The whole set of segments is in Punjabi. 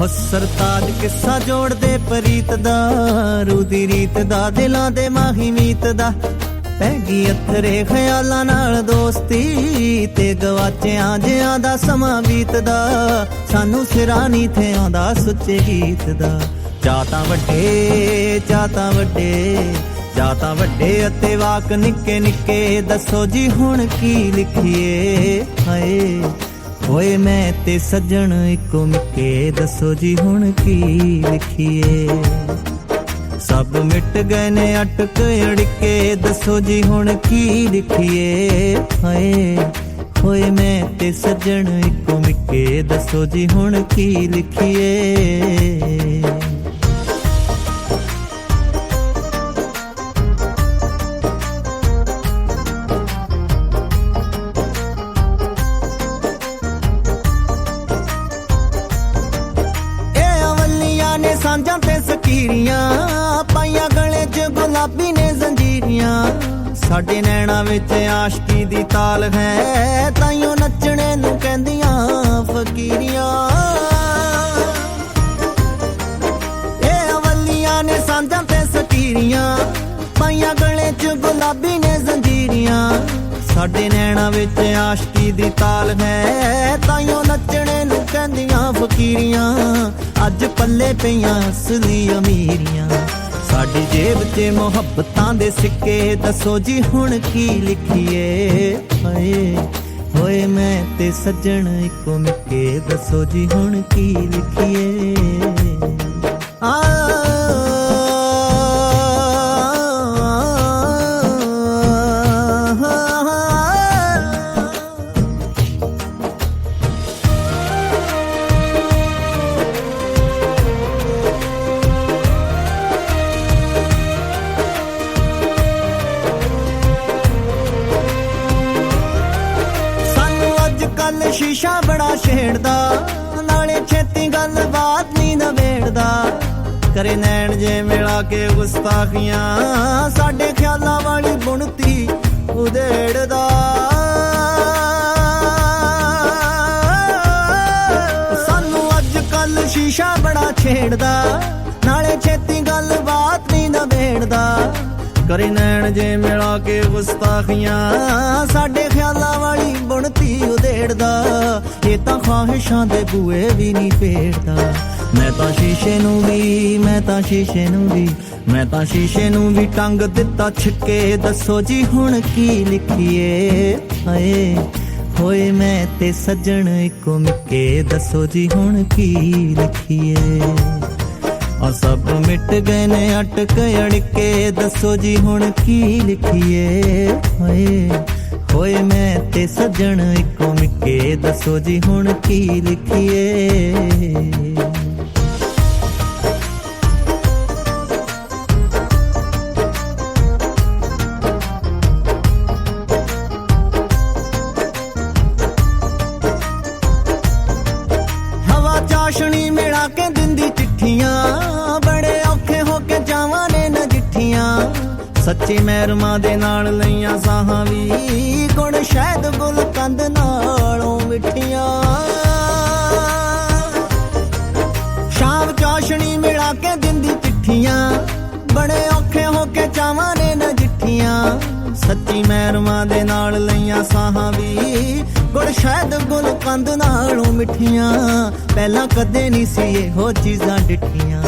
ਹੋ ਸਰਤਾਜ ਕਿੱਸਾ ਜੋੜਦੇ ਪ੍ਰੀਤ ਦਾ, ਰੂ ਦੀ ਰੀਤ ਦਾ, ਦਿਲਾਂ ਦੇ ਮਾਹੀ ਮੀਤ ਦਾ। ਪੈ ਗਈ ਅਥਰੇ ਖਿਆਲਾਂ ਨਾਲ ਦੋਸਤੀ, ਤੇ ਗਵਾਚਿਆਂ ਜਿਆਂ ਦਾ ਸਮਾਂ ਬੀਤਦਾ। ਸਾਨੂੰ ਸਿਰਾਂ ਨੀ ਥੇ ਆਉਂਦਾ ਸੁੱਚੇ ਗੀਤ ਦਾ। ਚਾਅ ਤਾਂ ਵੱਡੇ, ਚਾਅ ਤਾਂ ਵੱਡੇ, ਚਾਅ ਤਾਂ ਵੱਡੇ ਅਤੇ ਵਾਕ ਨਿੱਕੇ ਨਿੱਕੇ। ਦੱਸੋ ਜੀ ਹੁਣ ਕੀ ਲਿਖੀਏ, ਹਾਏ ਹੋਏ ਮੈਂ ਤੇ ਸੱਜਣ ਇੱਕੋ ਮਿੱਕੇ। ਦੱਸੋ ਜੀ ਹੁਣ ਕੀ ਲਿਖੀਏ, ਸਭ ਮਿਟ ਗਏ ਨੇ ਅਟਕ ਅੜਕੇ। ਦੱਸੋ ਜੀ ਹੁਣ ਕੀ ਲਿਖੀਏ, ਹਾਏ ਹੋਏ ਮੈਂ ਤੇ ਸੱਜਣ ਇੱਕੋ ਮਿੱਕੇ। ਦੱਸੋ ਜੀ ਹੁਣ ਕੀ ਲਿਖੀਏ। ਸਾਂਝਾਂ ਤੇ ਸਕੀਰੀਆਂ ਪਾਈਆਂ, ਗਲੇ 'ਚ ਗੁਲਾਬੀ ਨੇ ਜ਼ੰਜੀਰੀਆਂ। ਸਾਡੇ ਨੈਣਾ ਵਿੱਚ ਆਸ਼ਕੀ ਦੀ ਤਾਲ ਹੈ, ਤਾਈਓ ਨੱਚਣੇ ਨੂੰ ਕਹਿੰਦੀਆਂ ਫਕੀਰੀਆਂ। ਇਹ ਅਵਲੀਆਂ ਨੇ ਸਾਂਝਾਂ ਤੇ ਸਕੀਰੀਆਂ ਪਾਈਆਂ, ਗਲੇ 'ਚ ਗੁਲਾਬੀ ਨੇ ਜ਼ੰਜੀਰੀਆਂ। ਸਾਡੇ ਨੈਣਾ ਵਿੱਚ ਆਸ਼ਕੀ ਦੀ ਤਾਲ ਹੈ, ਤਾਈਓ ਨੱਚਣੇ ਨੂੰ ਕਹਿੰਦੀਆਂ ਫਕੀਰੀਆਂ। ਅੱਜ ਪੱਲੇ ਪਈਆਂ ਅਸਲੀ ਅਮੀਰੀਆਂ, ਸਾਡੀ ਜੇਬ 'ਚ ਮੁਹੱਬਤਾਂ ਦੇ ਸਿੱਕੇ। ਦੱਸੋ ਜੀ ਹੁਣ ਕੀ ਲਿਖੀਏ, ਹਾਏ ਹੋਏ ਮੈਂ ਤੇ ਸੱਜਣ ਇੱਕੋ ਮਿੱਕੇ। ਦੱਸੋ ਜੀ ਹੁਣ ਕੀ ਲਿਖੀਏ। ਸ਼ੀਸ਼ਾ ਬੜਾ ਛੇੜਦਾ, ਨਾਲੇ ਛੇਤੀ ਗੱਲਬਾਤ ਨੀ ਨਵੇੜਦਾ। ਕਰੇ ਨੈਣ ਜੇ ਮਿਲਾ ਕੇ ਗੁਸਤਾਖੀਆਂ, ਸਾਡੇ ਖਿਆਲਾਂ ਵਾਲੀ ਬੁਣਤੀ ਉਧੇੜਦਾ। ਸਾਨੂੰ ਅੱਜ ਕੱਲ ਸ਼ੀਸ਼ਾ ਬੜਾ ਛੇੜਦਾ, ਨਾਲੇ ਛੇਤੀ ਗੱਲਬਾਤ ਨੀ ਨਵੇੜਦਾ। ਕਰੇ ਨੈਣ ਜੇ ਮਿਲਾ ਕੇ ਗੁਸਤਾਖੀਆਂ, ਸਾਡੇ ਖਿਆਲਾਂ ਵਾਲੀ ਬੁਣਤੀ ਉਧੇੜਦਾ। ਇਹ ਤਾਂ ਖਾਹਿਸ਼ਾਂ ਦੇ ਬੂਏ ਵੀ ਨਹੀਂ ਫੇਰਦਾ। ਮੈਂ ਤਾਂ ਸ਼ੀਸ਼ੇ ਨੂੰ ਵੀ, ਮੈਂ ਤਾਂ ਸ਼ੀਸ਼ੇ ਨੂੰ ਵੀ, ਮੈਂ ਤਾਂ ਸ਼ੀਸ਼ੇ ਨੂੰ ਵੀ ਟੰਗ ਦਿੱਤਾ ਛਿੱਕੇ। ਦੱਸੋ ਜੀ ਹੁਣ ਕੀ ਲਿਖੀਏ, ਹਾਏ ਹੋਏ ਮੈਂ ਤੇ ਸੱਜਣ ਇੱਕੋ ਮਿੱਕੇ। ਦੱਸੋ ਜੀ ਹੁਣ ਕੀ ਲਿਖੀਏ। ਆ ਸਭ ਮਿਟ ਗਏ ਨੇ ਅਟਕ ਅੜਕੇ। ਦੱਸੋ ਜੀ ਹੁਣ ਕੀ ਲਿਖੀਏ, ਹਾਏ ਹੋਏ ਮੈਂ ਤੇ ਸੱਜਣ ਇੱਕੋ ਮਿੱਕੇ। ਦੱਸੋ ਜੀ ਹੁਣ ਕੀ ਲਿਖੀਏ। ਹਵਾ ਚਾਸ਼ਣੀ ਮਿਲਾ ਕੇ ਦਿੰਦੀ ਚਿੱਠੀਆਂ, ਬੜੇ ਔਖੇ ਹੋ ਕੇ ਜਾਵਾਂ ਨੇ ਨਜਿੱਠੀਆਂ। ਸੱਚੀ ਮਹਿਰਮਾਂ ਦੇ ਨਾਲ ਲਈਆਂ ਸਾਹਾਂ ਵੀ, ਗੁਣ ਸ਼ਾਇਦ ਗੁਲ ਕੰਦ ਨਾਲੋਂ ਮਿੱਠੀਆਂ। ਸ਼ਾਮ ਚਾਸ਼ਣੀ ਮਿਲਾ ਕੇ ਦਿੰਦੀ ਚਿੱਠੀਆਂ, ਬੜੇ ਔਖੇ ਹੋ ਕੇ ਜਾਵਾਂ ਨੇ ਨਜਿੱਠੀਆਂ। ਸੱਚੀ ਮਹਿਰਮਾਂ ਦੇ ਨਾਲ ਲਈਆਂ ਸਾਹਾਂ ਵੀ, ਗੁਣ ਸ਼ਾਇਦ ਗੁਲ ਕੰਦ ਨਾਲੋਂ ਮਿੱਠੀਆਂ। ਪਹਿਲਾਂ ਕਦੇ ਨਹੀਂ ਸੀ ਇਹੋ ਚੀਜ਼ਾਂ ਡਿੱਠੀਆਂ।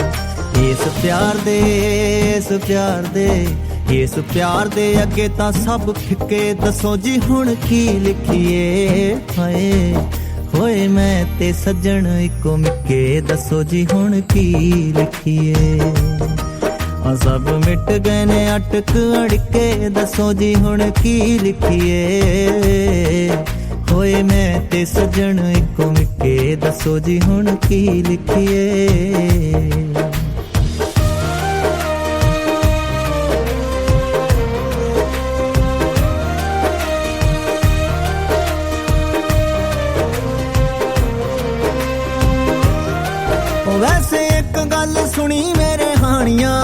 ਇਸ ਪਿਆਰ ਦੇ, ਇਸ ਪਿਆਰ ਦੇ, ਇਸ ਪਿਆਰ ਦੇ ਅੱਗੇ ਤਾਂ ਸਭ ਫਿੱਕੇ। ਦੱਸੋ ਜੀ ਹੁਣ ਕੀ ਲਿਖੀਏ, ਹਾਏ ਹੋਏ ਮੈਂ ਤੇ ਸੱਜਣ ਇੱਕੋ ਮਿੱਕੇ। ਦੱਸੋ ਜੀ ਹੁਣ ਕੀ ਲਿਖੀਏ। ਆ ਸਭ ਮਿਟ ਗਏ ਨੇ ਅਟਕ ਅੜਕੇ। ਦੱਸੋ ਜੀ ਹੁਣ ਕੀ ਲਿਖੀਏ, ਹੋਏ ਮੈਂ ਤੇ ਸੱਜਣ ਇੱਕੋ ਮਿੱਕੇ। ਦੱਸੋ ਜੀ ਹੁਣ ਕੀ ਲਿਖੀਏ। ਵੈਸੇ ਇੱਕ ਗੱਲ ਸੁਣੀ ਮੇਰੇ ਹਾਣੀਆਂ,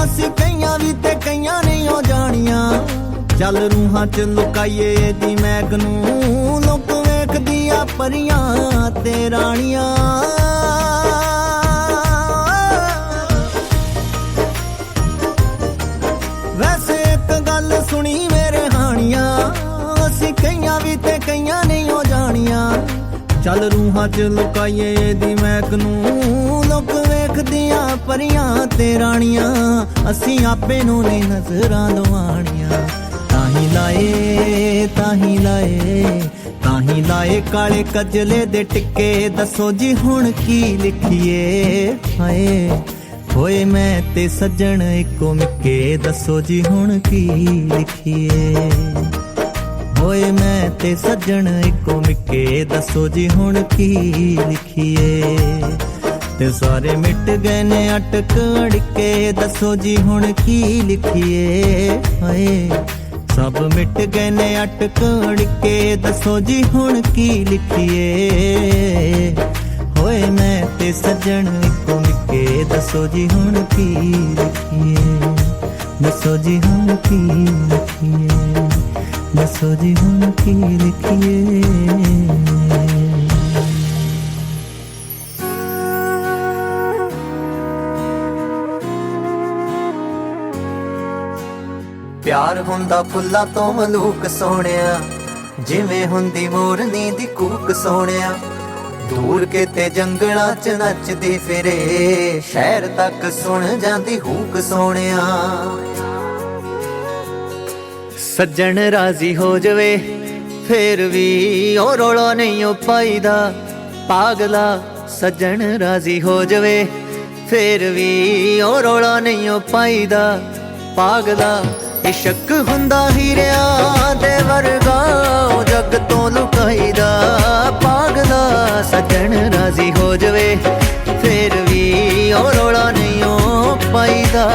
ਅਸੀਂ ਕਈਆਂ ਵੀ ਤੇ ਕਈਆਂ ਨਹੀਂ ਹੋ ਜਾਣੀਆਂ। ਚੱਲ ਰੂਹਾਂ ਚ ਲੁਕਾਈਏ ਇਹਦੀ ਮਹਿਕ ਨੂੰ, ਲੋਕ ਵੇਖਦੀ ਆ ਪਰੀਆਂ ਤੇ ਰਾਣੀਆਂ। ਅਸੀਂ ਕਈਆਂ ਵੀ ਤੇ ਕਈਆਂ ਨਹੀਂ ਹੋ ਜਾਣੀਆਂ। ਚੱਲ ਰੂਹਾਂ 'ਚ ਲੁਕਾਈਏ ਇਹਦੀ ਮਹਿਕ ਨੂੰ, ਲੋਕ ਵੇਖਦੀਆਂ ਪਰੀਆਂ ਤੇ ਰਾਣੀਆਂ, ਅਸੀਂ ਆਪੇ ਨੂੰ ਨਹੀਂ ਨਜ਼ਰਾਂ ਲਵਾਣੀਆਂ। ਤਾਹੀਂ ਲਾਏ ਤਾਹੀਂ ਲਾਏ ਤਾਹੀਂ ਲਾਏ ਕਾਲੇ ਕਜਲੇ ਦੇ ਟਿੱਕੇ, ਦੱਸੋ ਜੀ ਹੁਣ ਕੀ ਲਿਖੀਏ। ਹਾਏ ਹੋਏ ਮੈਂ ਤੇ ਸੱਜਣ ਇੱਕੋ ਮਿੱਕੇ, ਦੱਸੋ ਜੀ ਹੁਣ ਕੀ ਲਿਖੀਏ। ਹੋਏ ਮੈਂ ਤੇ ਸੱਜਣ ਇੱਕੋ ਮਿੱਕੇ, ਦੱਸੋ ਜੀ ਹੁਣ ਕੀ ਲਿਖੀਏ। ਤੇ ਸਾਰੇ ਮਿਟ ਗਏ ਨੇ ਅਟਕ ਅੜਕੇ, ਦੱਸੋ ਜੀ ਹੁਣ ਕੀ ਲਿਖੀਏ। ਹਾਏ ਸਭ ਮਿਟ ਗਏ ਨੇ ਅਟਕ ਅੜਕੇ, ਦੱਸੋ ਜੀ ਹੁਣ ਕੀ ਲਿਖੀਏ। ਹੋਏ ਮੈਂ ਤੇ ਸੱਜਣ ਇੱਕੋ ਮਿੱਕੇ, ਦੱਸੋ ਜੀ ਹੁਣ ਕੀ ਲਿਖੀਏ। ਦੱਸੋ ਜੀ ਹੁਣ ਕੀ ਲਿਖੀਏ। ਦੱਸੋ ਜੀ ਹੁਣ ਕੀ ਲਿਖੀਏ। ਪਿਆਰ ਹੁੰਦਾ ਫੁੱਲਾਂ ਤੋਂ ਮਲੂਕ ਸੋਹਣਿਆ, ਜਿਵੇਂ ਹੁੰਦੀ ਮੋਰਨੀ ਦੀ ਕੂਕ ਸੋਹਣਿਆ। ਦੂਰ ਕਿਤੇ ਜੰਗਲਾਂ 'ਚ ਨੱਚਦੀ ਫਿਰੇ, ਸ਼ਹਿਰ ਤੱਕ ਸੁਣ ਜਾਂਦੀ ਹੂਕ ਸੋਹਣਿਆ। ਸੱਜਣ ਰਾਜ਼ੀ ਹੋ ਜਵੇ ਫੇਰ ਵੀ ਉਹ ਰੌਲਾ ਨਹੀਂ ਉਹ ਪਾਈਦਾ, ਪਾਗਲਾ ਸੱਜਣ ਰਾਜ਼ੀ ਹੋ ਜਵੇ ਫੇਰ ਵੀ ਉਹ ਰੌਲਾ ਨਹੀਂ ਉਹ ਪਾਈਦਾ, ਪਾਗਲਾ ਇਸ਼ਕ ਹੁੰਦਾ ਹੀਰਿਆਂ ਦੇ ਵਰਗਾ, ਉਹ ਜੱਗ ਤੋਂ ਲੁਕਾਈਦਾ, ਪਾਗਲਾ ਸੱਜਣ ਰਾਜ਼ੀ ਹੋ ਜਵੇ ਫੇਰ ਵੀ ਉਹ ਰੌਲਾ ਨਹੀਂ ਉਹ ਪਾਈਦਾ।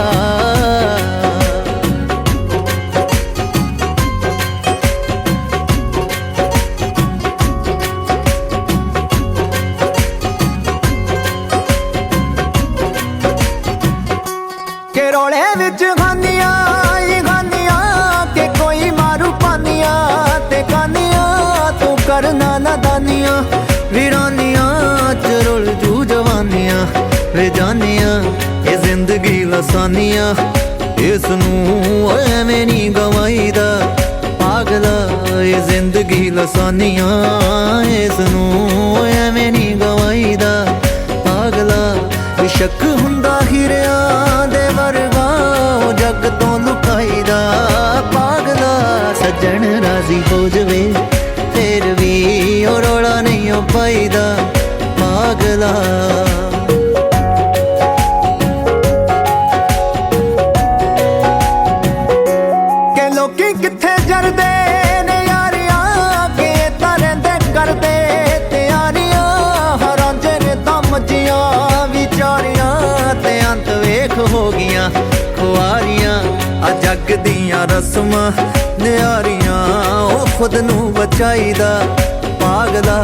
ਕੇ ਰੋਲੇ ਵਿੱਚ ਖਾਨੀਆਂ ਕਿ ਕੋਈ ਮਾਰੂ ਪਾਨੀਆਂ ਤੇ ਕਾਨੀਆਂ, ਤੂੰ ਕਰਨਾ ਨਾਦਾਨੀਆਂ ਵੀਰਾਨੀਆਂ ਚ ਰੁਲ ਜੂ ਜਵਾਨੀਆਂ ਵੇ ਜਾਨੀਆਂ। ਇਹ ਜ਼ਿੰਦਗੀ ਲਸਾਨੀਆਂ ਇਸ ਨੂੰ ਐਵੇਂ ਨਹੀਂ ਗਵਾਈਦਾ, ਪਾਗਲਾ ਇਹ ਜ਼ਿੰਦਗੀ ਲਸਾਨੀਆਂ ਇਸ ਨੂੰ ਐਵੇਂ ਨਹੀਂ ਗਵਾਈਦਾ, ਪਾਗਲਾ ਇਸ਼ਕ ਹੁੰਦਾ ਹੀਰਿਆਂ ਦੇ ਵਰਗਾ, ਉਹ ਜੱਗ ਤੋਂ ਲੁਕਾਈਦਾ, ਪਾਗਲਾ ਸੱਜਣ ਰਾਜ਼ੀ ਹੋ ਜਵੇ ਫੇਰ ਵੀ ਉਹ ਰੌਲਾ ਨਹੀਂ ਉਹ ਪਾਈਦਾ, ਪਾਗਲਾ। ਕਿ ਲੋਕੀ ਕਿੱਥੇ ਜਰਦੇ ਨੇ ਯਾਰੀਆਂ, ਕਿ ਤਾਂ ਰਹਿੰਦੇ ਕਰਦੇ ਤਿਆਰੀਆਂ, ਹਰਾਂਜੇ ਨੇ ਦਮ ਜੀਆਂ ਵਿਚਾਰੀਆਂ, ਤੇ ਅੰਤ ਵੇਖ ਹੋ ਗਈਆਂ ਖੁਆਰੀਆਂ। ਆ ਜੱਗ ਦੀਆਂ ਰਸਮਾਂ ਨਿਆਰੀਆਂ, ਉਹ ਖੁਦ ਨੂੰ ਬਚਾਈਦਾ, ਪਾਗਲਾ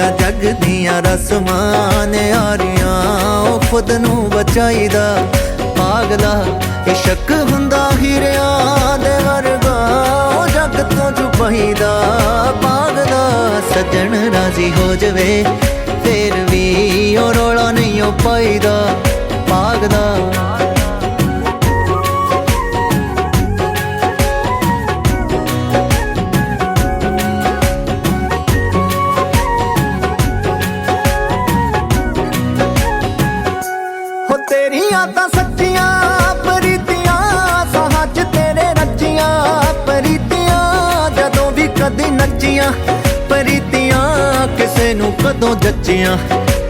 ਆ ਜੱਗ ਦੀਆਂ ਰਸਮਾਂ ਨਿਆਰੀਆਂ, ਉਹ ਖੁਦ ਨੂੰ ਬਚਾਈਦਾ, ਪਾਗਲਾ ਇਸ਼ਕ ਹੁੰਦਾ ਹੀਰਿਆਂ ਦੇ ਵਰਗਾ, ਉਹ ਜੱਗ ਤੋਂ ਛੁਪਾਈਦਾ, ਪਾਗਲਾ ਸੱਜਣ ਰਾਜ਼ੀ ਹੋ ਜਵੇ ਫੇਰ ਵੀ ਉਹ ਰੌਲਾ ਨਹੀਂ ਉਹ ਪਾਈਦਾ, ਪਾਗਲਾ। ਤੇਰੀਆਂ ਤਾਂ ਸੱਚੀਆਂ ਪ੍ਰੀਤੀਆਂ, ਸਾਹਾਂ 'ਚ ਤੇਰੇ ਰੱਜੀਆਂ ਪ੍ਰੀਤੀਆਂ, ਜਦੋਂ ਵੀ ਕਦੇ ਨੱਚੀਆਂ ਪ੍ਰੀਤੀਆਂ, ਕਿਸੇ ਨੂੰ ਕਦੋਂ ਜੱਚੀਆਂ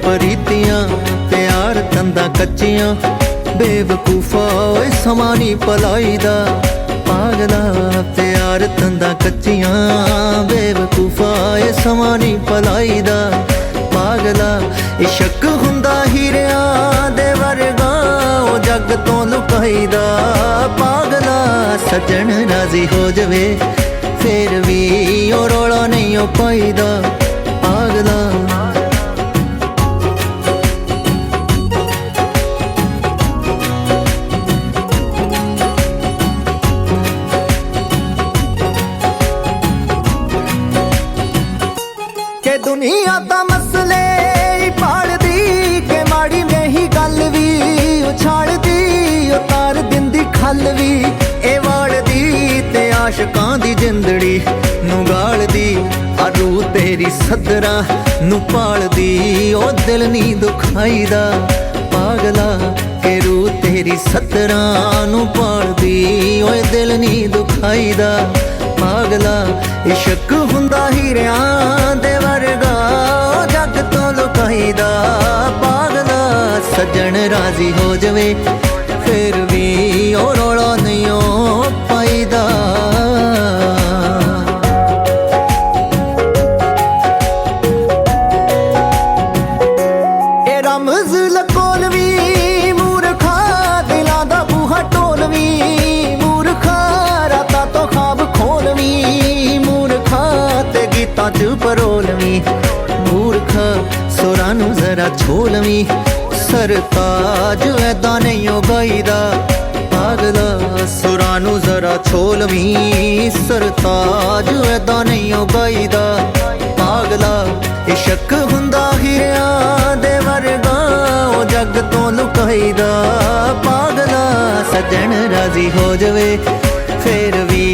ਪ੍ਰੀਤੀਆਂ, ਪਿਆਰ ਤੰਦਾਂ ਕੱਚੀਆਂ, ਬੇਵਕੂਫਾ ਓਏ ਸਮਾਂ ਨਹੀਂ ਭਲਾਈਦਾ, ਪਾਗਲਾ ਪਿਆਰ ਤੰਦਾਂ ਕੱਚੀਆਂ, ਬੇਵਕੂਫਾ ਓਏ ਸਮਾਂ ਨਹੀਂ ਭਲਾਈਦਾ, ਪਾਗਲਾ ਇਸ਼ਕ ਹੁੰਦਾ ਹੀਰਿਆਂ ਦੇ ਵਰਗਾ, ਉਹ ਜੱਗ ਤੋਂ ਲੁਕਾਈਦਾ, ਪਾਗਲਾ ਸੱਜਣ ਰਾਜ਼ੀ ਹੋ ਜਵੇ ਫੇਰ ਵੀ ਉਹ ਰੌਲਾ ਨਹੀਂ ਉਹ ਪਾਈਦਾ, ਪਾਗਲਾ। ਕਿ ਦੁਨੀਆ ਦਾ ਮਸਲੇ ਹੀ ਪਾਲਦੀ, ਕਿ ਮਾੜੀ ਮੇਹੀ ਗੱਲ ਵੀ ਉਛਾਲਦੀ, ਉਤਾਰ ਦਿੰਦੀ ਖੱਲ ਵੀ ਇਹ ਵਾਲਦੀ, ਤੇ ਆਸ਼ਕਾਂ ਦੀ ਜਿੰਦੜੀ ਨੂੰ ਗਾਲਦੀ, तेरी सदरा नू पालदी ओ दिल नी दुखाईदा पागला के रू तेरी सदरा नू पालदी ओ दिल नी दुखाईदा पागला इश्क हुंदा हीरियां दे वर्गा ओ जग तो लुकाईदा पागला सजन राजी हो जावे फिर भी ओ रोला नहीं ओ पाईदा रमज लकोलवी मूर्खा दिलां दा बूहा टोलवी मूर्खा रातां तो ख्वाब खोलवी मूर्खा ते गीतां च परोलवी मूर्खा सुरां नू जरा छोलवी सरताज ऐदा नहीं ओ गाईदा पागला सुरां नू जरा छोलवी सरताज ऐदा नहीं ओ गाईदा पागला इश्क हुंदा हीरियां दे वर्गा ओ जग तो लुकाईदा पागला सजन राजी हो जावे फिर भी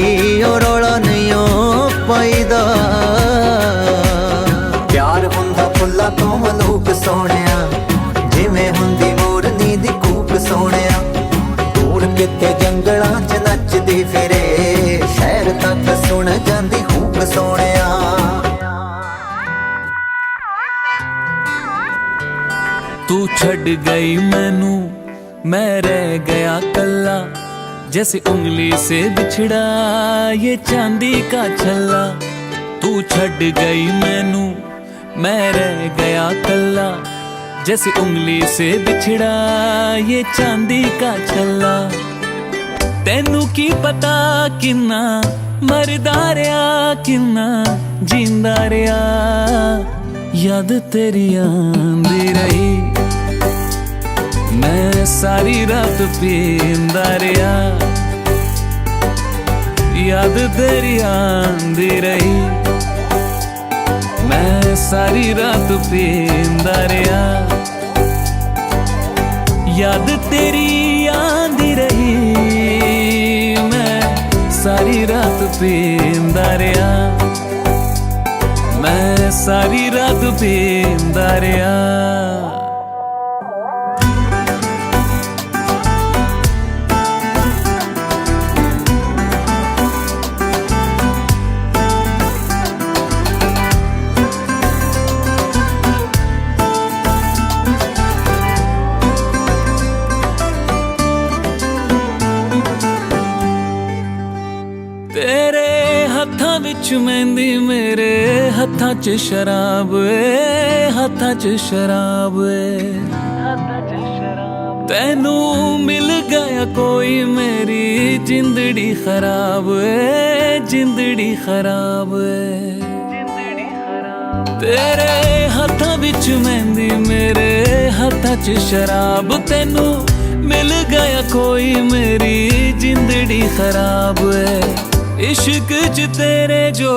ओ रोला नहीं ओ पाईदा प्यार हुंदा फुल्ला तो मलूक सोहणिया जिवें हुंदी मोरनी दी कूक सोहणिया दूर किते जंगलां च नचदी फिरे शहर तक सुण जांदी हूक सोहणिया तू छड़ गई मैनू मैं रह गया कल्ला जैसे उंगली से बिछड़ा ये चांदी का छल्ला तू छड़ गई मैनू मैं रह गया कल्ला जैसे उंगली से बिछड़ा ये चांदी का छल्ला तेनू की पता किन्ना मरदा रहा किन्ना जींदा रहा याद तेरी आंदी रही मैं सारी रात पींदा रहा याद तेरी आंदी रही मैं सारी रात पींदा रहा याद तेरी आंदी रही मैं सारी रात पींदा रहा मैं सारी रात पींदा रहा तेरे हत्थां विच मेहंदी मेरे हत्थां च शराब हत्थां च शराब तेनू मिल गया कोई मेरी जिंदड़ी खराब जिंदड़ी खराब तेरे हत्थां विच मेहंदी मेरे हत्थां च शराब तेनू मिल गया कोई मेरी जिंदड़ी खराब इश्क च तेरे जो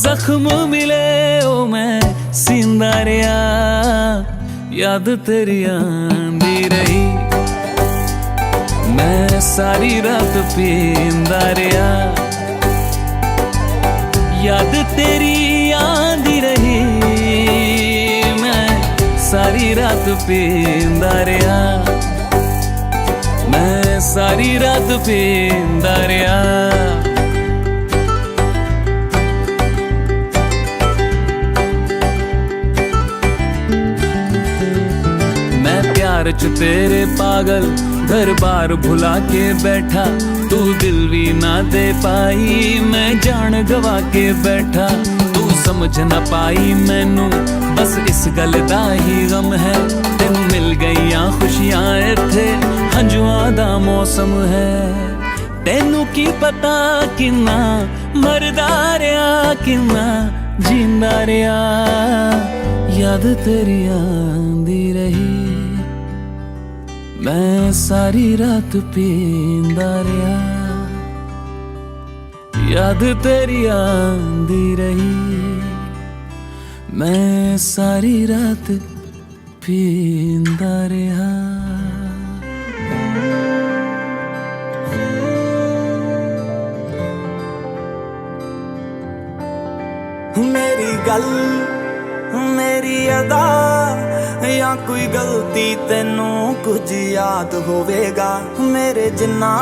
जख्म मिले ओ मैं सींदा रहा याद तेरी आंदी रही मैं सारी रात पींदा रहा याद तेरी आंदी रही मैं सारी रात पींदा रहा मैं सारी रात पींदा रहा प्यार च तेरे पागल घर बार भुला के बैठा तू दिल भी ना दे पाई मैं जान गवा के बैठा तू समझ ना पाई मैनू बस इस गल दा ही गम है तेन मिल गईयां खुशियां इत्थे हंजुआं दा मौसम है तेनू की पता किन्ना मरदा रहा किन्ना जींदा रहा याद तेरी आंदी रही मैं सारी रात पींदा रहा याद तेरी आंदी रही मैं सारी रात पींदा रहा मेरी गल मेरी अदा या कोई गलती तेनू कुछ याद होवेगा मेरे जिन्ना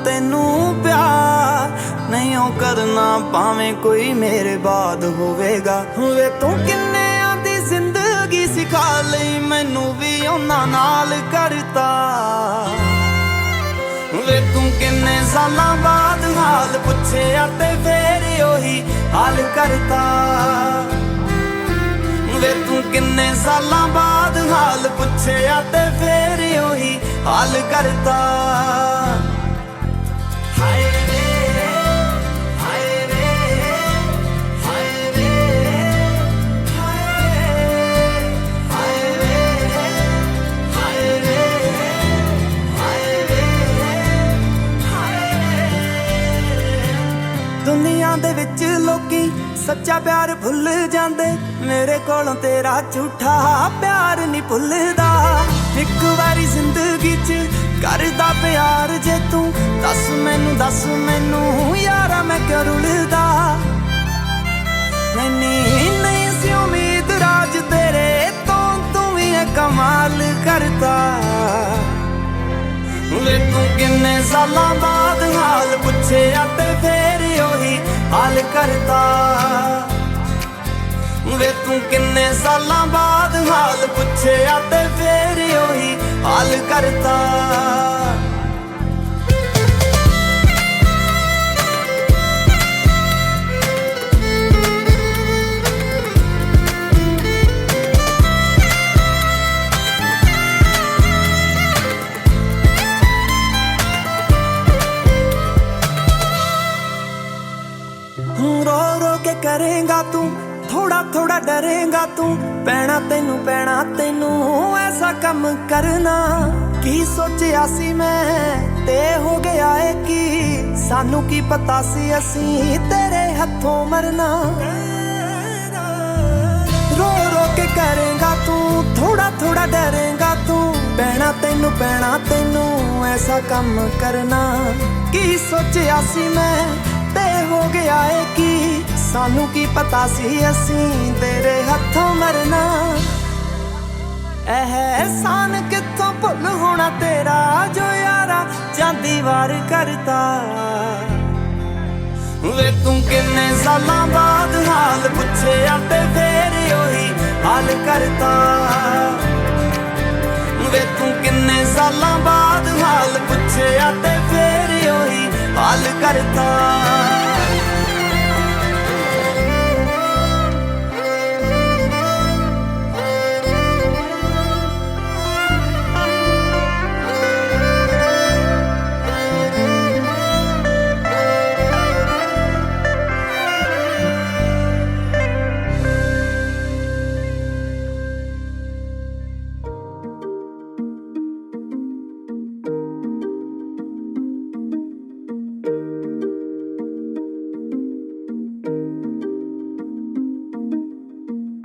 तेनू प्यार नहीं हो करना भावें कोई मेरे बाद होवेगा वे तू किन्ने आदी जिंदगी सिखा लई मैनू भी उन्हां नाल करता वे तू किन्ने सालां बाद हाल पुछया ते फेर ओही हाल करता वे तू किन्ने सालां बाद हाल पुछया ते फेर ओही हाल करता हाय रे हाय रे हाय रे हाय रे हाय रे हाय रे हाय रे दुनिया दे विच लोकी सच्चा प्यार भुल जांदे मेरे कोलों तेरा झूठा प्यार नहीं भुलदा एक बारी जिंदगी च करदा प्यार जे तू दस मैनू यारा मैं क्यों रुलदा नहीं सी उम्मीद राज तेरे तो तू भी कमाल करता वे तू किन्ने सालां बाद हाल पुछया ते फेर ओही हाल करता वे तू किन्ने सालां बाद हाल पुछया ते फेर ओही हाल करता रो रो के करेगा तू थोड़ा थोड़ा डरेगा तू पैना तेनू ऐसा कम करना की सोचिया सी मैं ते हो गया है कि सानू की पता सी असी तेरे हथों मरना रो रो के करेगा तू थोड़ा थोड़ा डरेगा तू पैना तेनू ऐसा कम करना की सोचिया सी मैं ते हो गया है कि सानू की पता सी असी तेरे हथों मरना एहसान कित्थों भुल होना तेरा जो यारा चांदी वार करता वे तू किन्ने सालां बाद हाल पुछया ते फेर ओही हाल करता वे तू किन्ने सालां बाद हाल पुछया ते फेर ओही हाल करता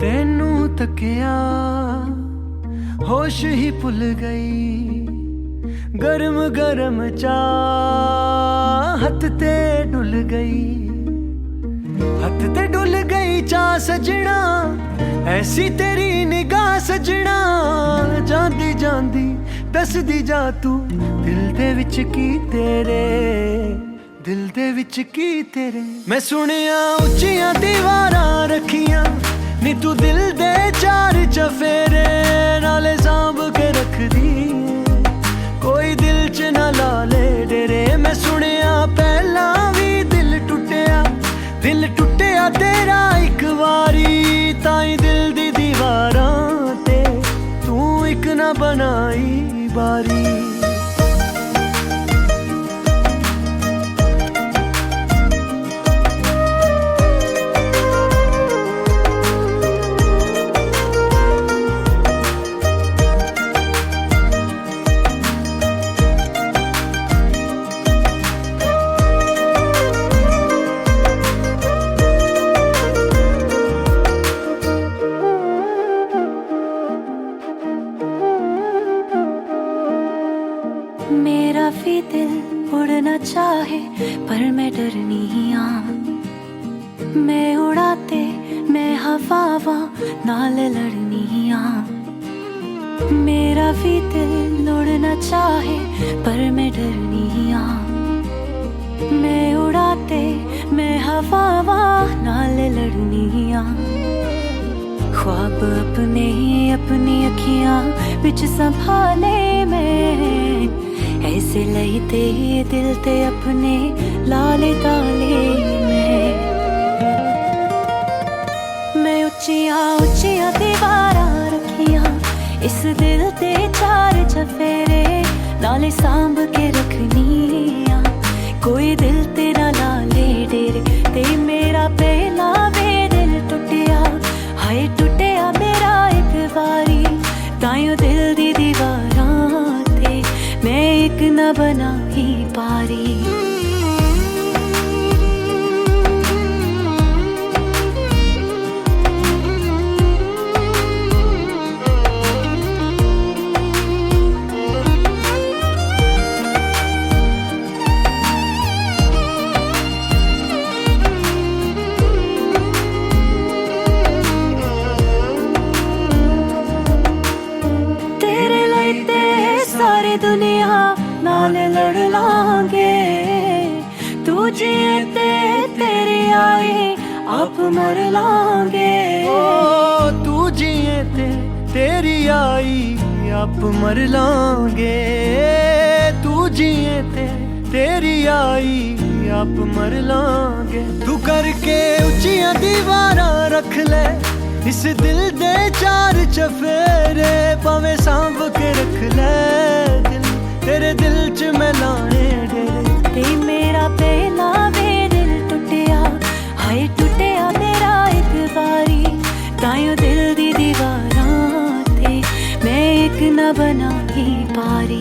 तेनू तकिया होश ही भुल गई गरम गरम चाह हथ ते डुल गई चाह सजना ऐसी तेरी निगाह सजना जांदी जांदी दसदी जा तू दिल दे विच की तेरे दिल दे विच की तेरे मैं सुनिया उच्चियां दीवारां रखियां नी तू दिल दे चार चफेरे नाले सांभ के रख दी कोई दिल च ना ला ले डेरे मैं सुनिया पहला भी दिल टुटिया तेरा एक वारी ताई दिल दी दीवारां ते तू एक ना बनाई बारी मेरा भी दिल उड़ना चाहे पर मैं डरनी हाँ मैं उड़ाते मैं हवावा नाल लड़नी आ। मेरा भी दिल उड़ना चाहे पर मैं डरनी आ। मैं उड़ाते मैं हवावा नाल लड़नी आ। ख्वाब अपने अपनी अखियां बिच संभाले मैं। ऐसे लईते दिल ते अपने लाले ताले मैं उच्चियां उच्चियां दीवारां रखियां इस दिल ते चार चफेरे नाले सांभ के रखनी आ। कोई दिल तेरा लाले डेरे ते मेरा पहला वे दिल टुटिया हाय टुटिया मेरा एक बारी ताइयों दिल दी दीवारां ते मैं एक न बना ही पारी। दुनिया नाल लड़ लांगे तू जिए ते तेरी आई आप मर लांगे। ओ तू जिए ते तेरी आई आप मर लांगे। तू जिए ते तेरी आई आप मर लांगे। तू करके उच्चियां दीवारां रख ले इस दिल दे चार चफेरे भावें सांभ के रख ले दिल तेरे दिल च मैं लाने डेरे ते मेरा पहला वे दिल टुटिया हाय टुटिया मेरा एक बारी ताइयों दिल दी दीवारां ते मैं एक न बना ही पारी।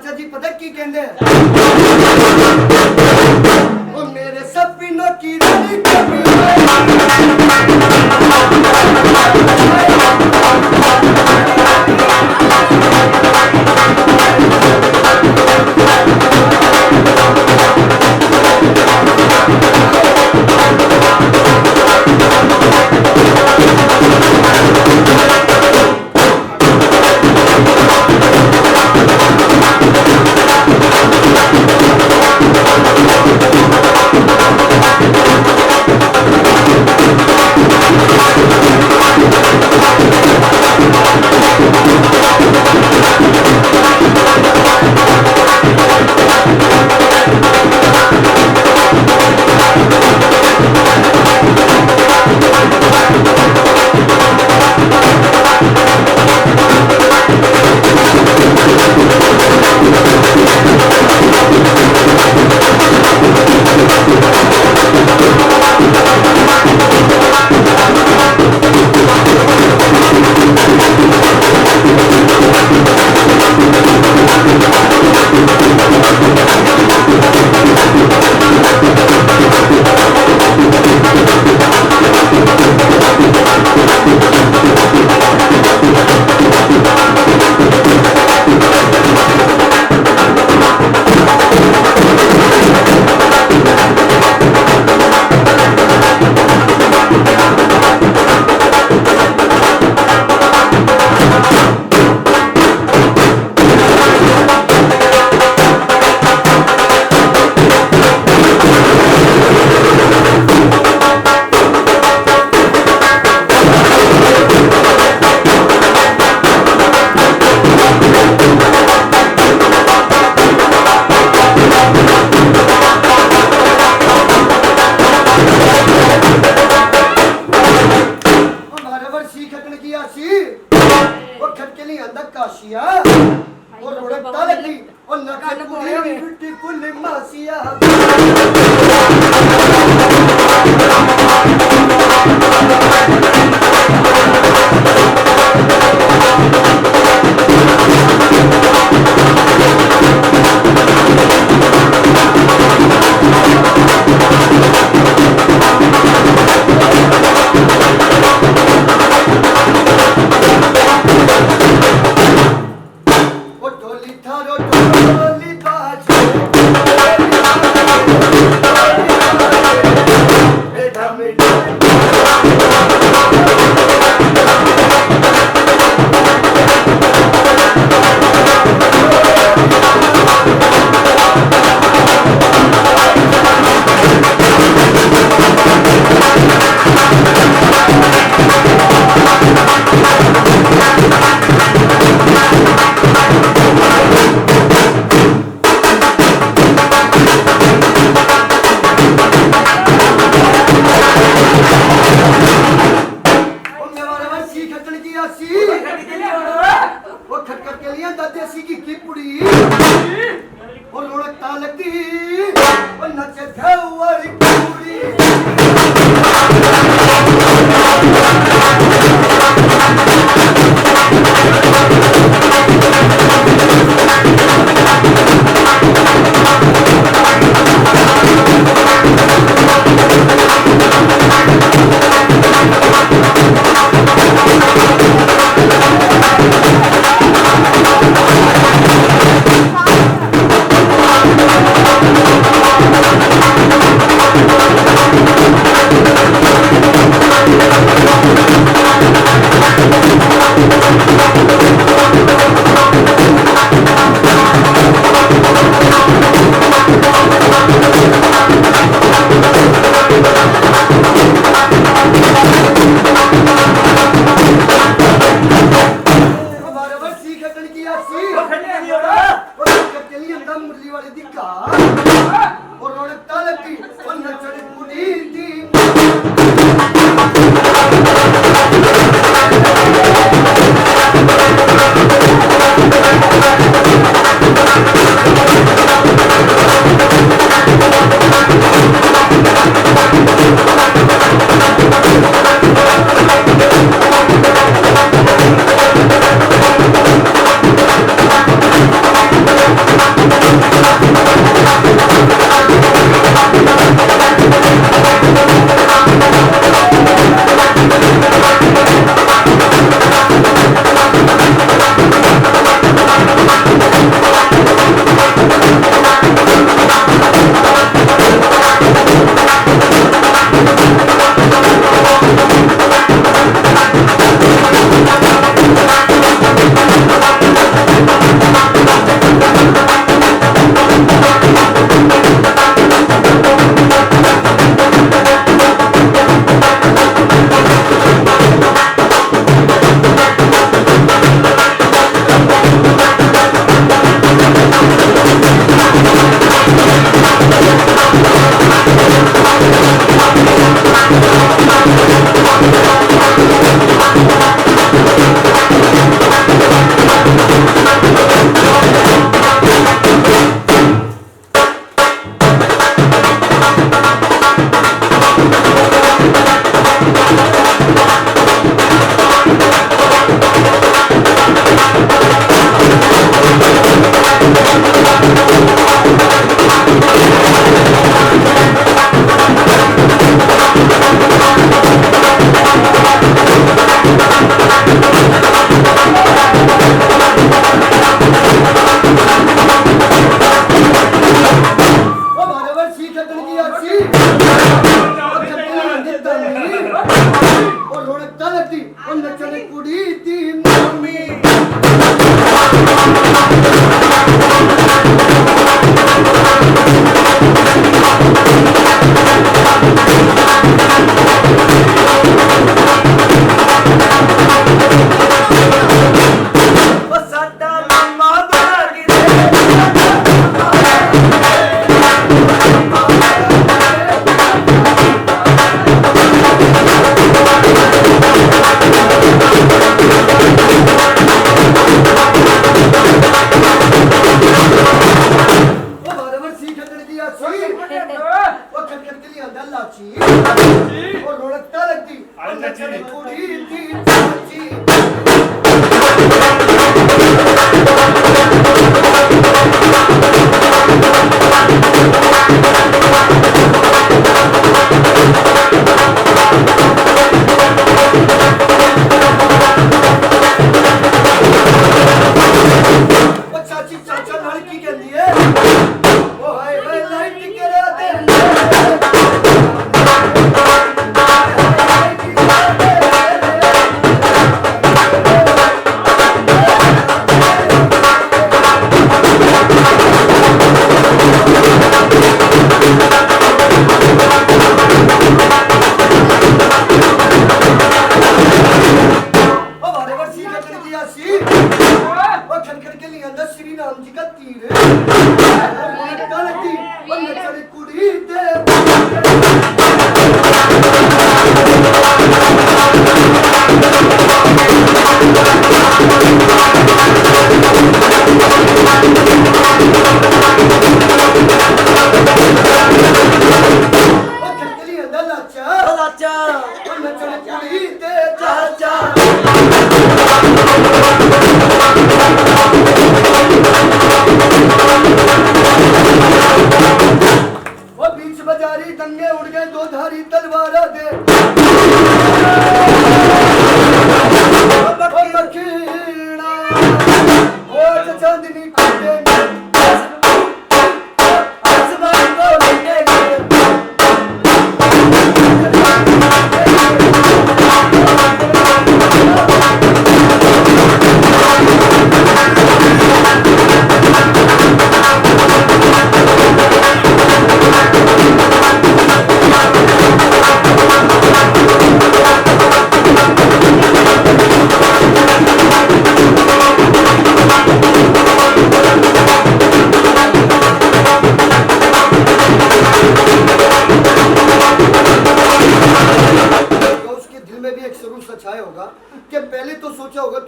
ਚਾਚਾ ਜੀ ਪਤਾ ਕੀ ਕਹਿੰਦੇ ਆ ਉਹ ਮੇਰੇ ਸਪਨੋਂ ਕੀ ਰਾਣੀ ਕਭੀ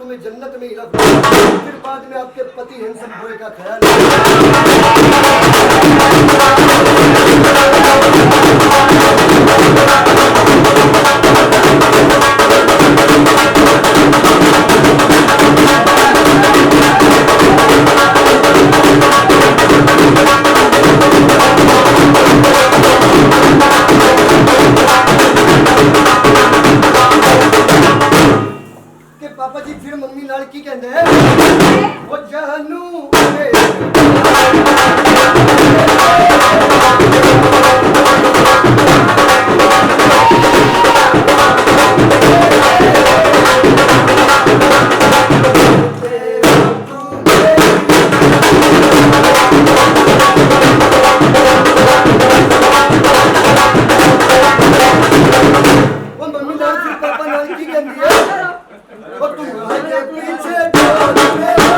तुम्हें जन्नत में ही रख दूंगा। फिर बाद में आपके पति हैंडसम बॉय का ख्याल कि पापा जी फिर मम्मी नाल की कहते हैं वो जानू वो मम्मी नाल फिर पापा नाल की कहती है वो तुम्हारे पीछे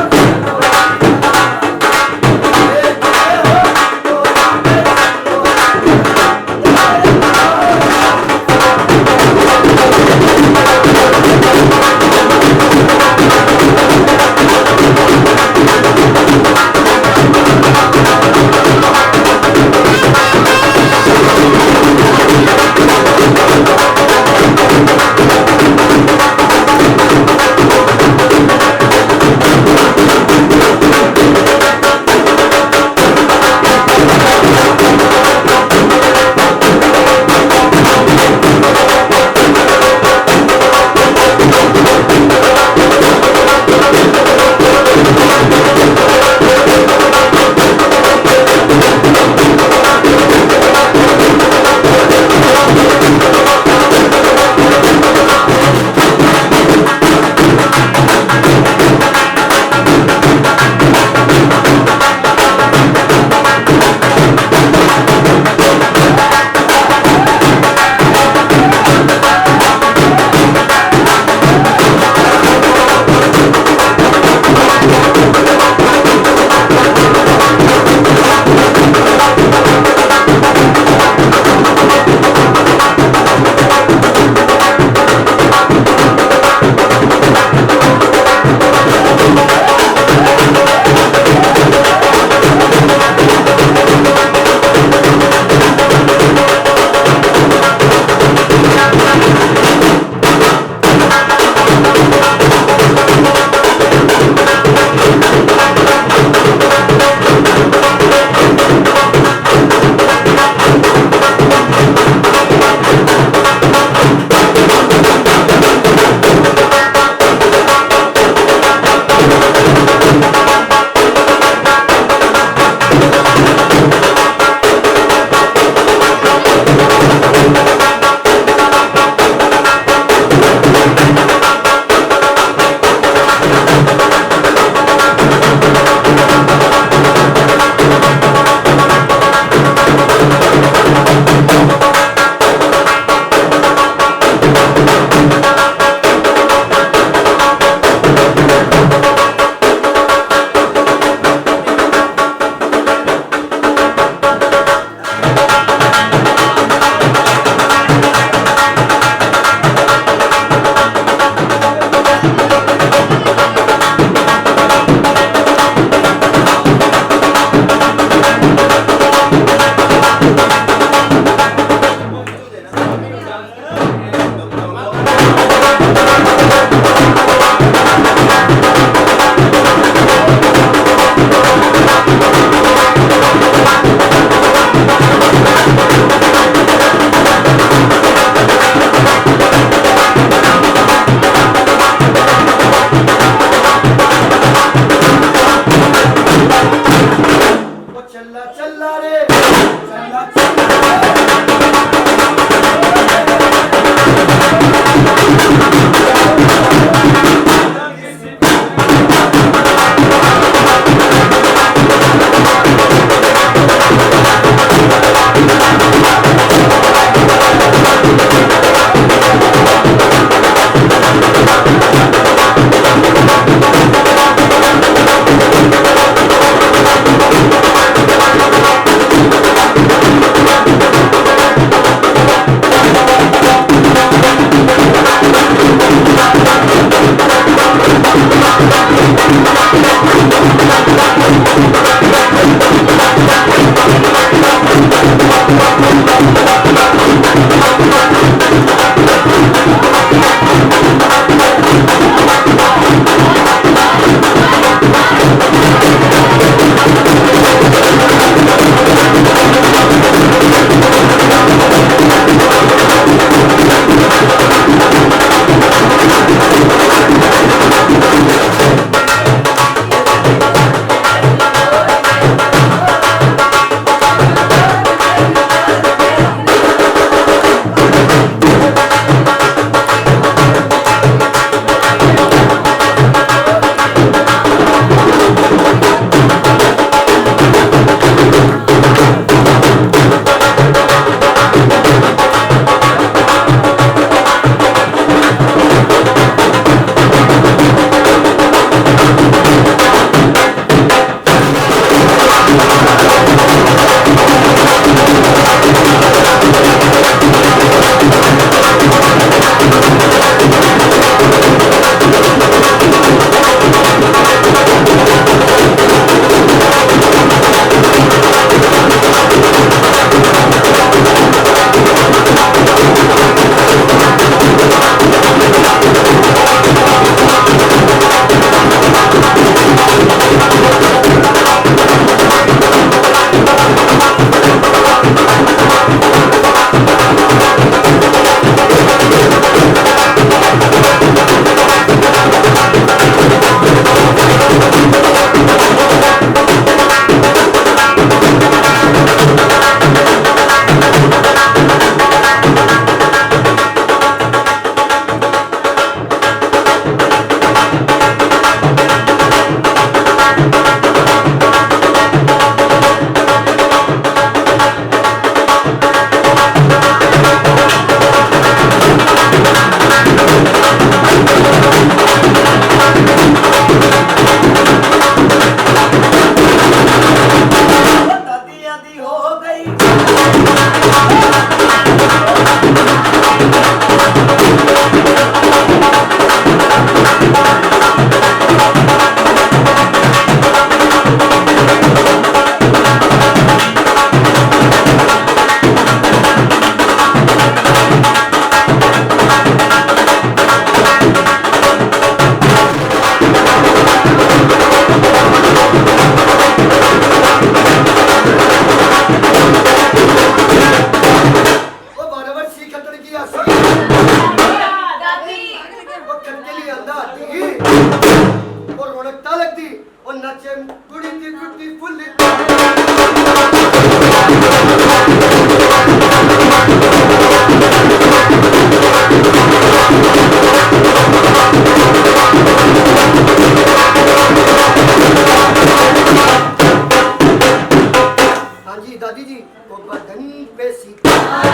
दादी जी वो बदन पे सितारा